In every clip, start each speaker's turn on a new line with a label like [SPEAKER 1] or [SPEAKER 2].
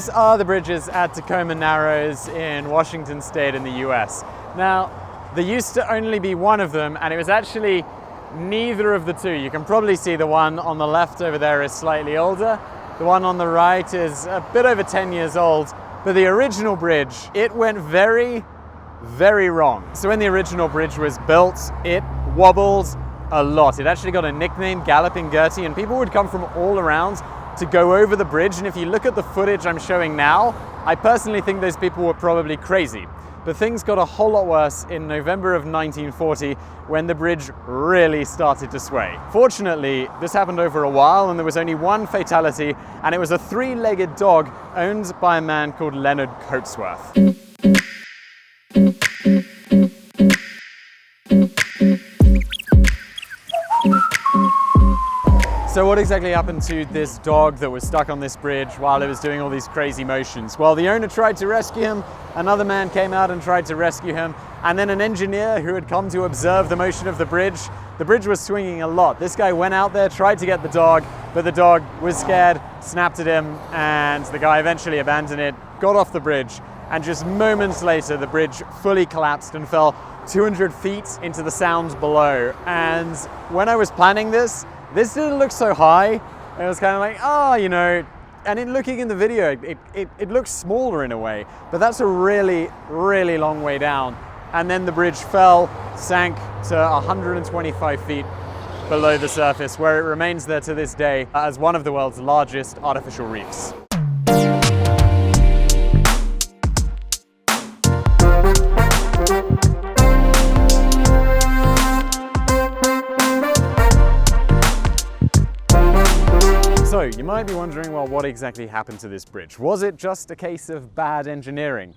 [SPEAKER 1] These are the bridges at Tacoma Narrows in Washington State in the US. Now, there used to only be one of them, and it was actually neither of the two. You can probably see the one on the left over there is slightly older. The one on the right is a bit over 10 years old. But the original bridge, it went very, very wrong. So when the original bridge was built, it wobbled a lot. It actually got a nickname, Galloping Gertie, and people would come from all around to go over the bridge. And if you look at the footage I'm showing now, I personally think those people were probably crazy. But things got a whole lot worse in November of 1940 when the bridge really started to sway. Fortunately, this happened over a while and there was only one fatality, and it was a three-legged dog owned by a man called Leonard Coatsworth. So what exactly happened to this dog that was stuck on this bridge while it was doing all these crazy motions? Well, the owner tried to rescue him, another man came out and tried to rescue him, and then an engineer who had come to observe the motion of the bridge was swinging a lot. This guy went out there, tried to get the dog, but the dog was scared, snapped at him, and the guy eventually abandoned it, got off the bridge, and just moments later, the bridge fully collapsed and fell 200 feet into the sound below. And when I was planning this didn't look so high. It was kind of like, oh, you know, and in looking in the video, it looks smaller in a way, but that's a really, really long way down. And then the bridge fell, sank to 125 feet below the surface, where it remains there to this day as one of the world's largest artificial reefs. So you might be wondering, well, what exactly happened to this bridge? Was it just a case of bad engineering?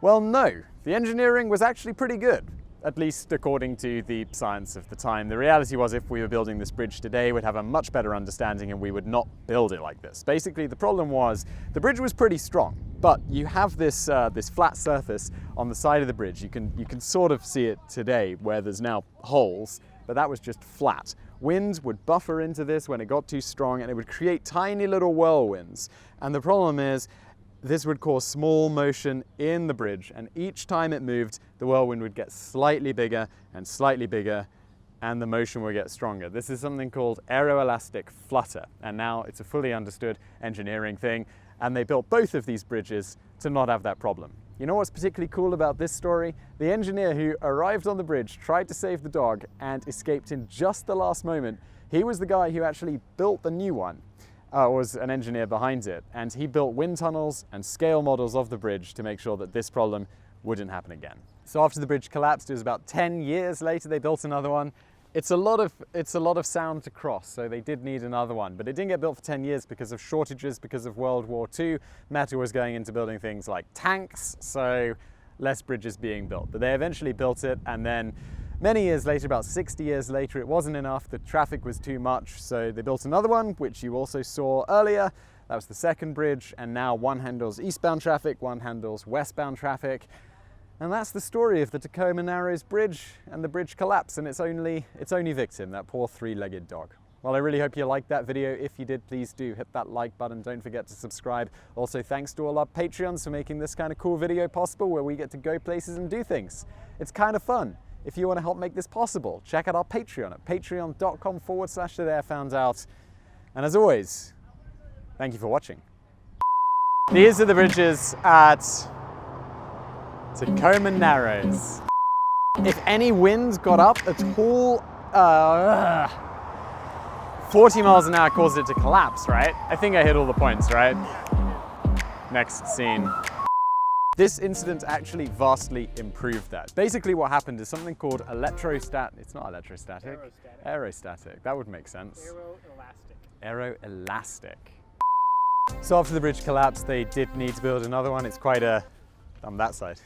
[SPEAKER 1] Well, no. The engineering was actually pretty good, at least according to the science of the time. The reality was, if we were building this bridge today, we'd have a much better understanding and we would not build it like this. Basically, the problem was the bridge was pretty strong, but you have this flat surface on the side of the bridge. You can sort of see it today where there's now holes, but that was just flat. Wind would buffer into this when it got too strong, and it would create tiny little whirlwinds. And the problem is, this would cause small motion in the bridge, and each time it moved, the whirlwind would get slightly bigger, and the motion would get stronger. This is something called aeroelastic flutter, and now it's a fully understood engineering thing, and they built both of these bridges to not have that problem. You know what's particularly cool about this story? The engineer who arrived on the bridge, tried to save the dog, and escaped in just the last moment. He was the guy who actually built the new one, was an engineer behind it, and he built wind tunnels and scale models of the bridge to make sure that this problem wouldn't happen again. So after the bridge collapsed, it was about 10 years later they built another one. It's a lot of sound to cross, so they did need another one, but it didn't get built for 10 years because of shortages, because of World War II. Metal was going into building things like tanks, so less bridges being built. But they eventually built it, and then many years later, about 60 years later, it wasn't enough, the traffic was too much, so they built another one, which you also saw earlier. That was the second bridge, and now one handles eastbound traffic, one handles westbound traffic. And that's the story of the Tacoma Narrows Bridge and the bridge collapse and its only victim, that poor three-legged dog. Well, I really hope you liked that video. If you did, please do hit that like button. Don't forget to subscribe. Also, thanks to all our Patreons for making this kind of cool video possible, where we get to go places and do things. It's kind of fun. If you want to help make this possible, check out our Patreon at patreon.com/TheTheAirFoundsOut. And as always, thank you for watching. These are the bridges at Tacoma Narrows. If any wind got up at all, 40 miles an hour caused it to collapse, right? I think I hit all the points, right? Next scene. This incident actually vastly improved that. Basically what happened is something called it's not electrostatic. Aerostatic, that would make sense. Aeroelastic. So after the bridge collapsed, they did need to build another one. It's quite a, on that side.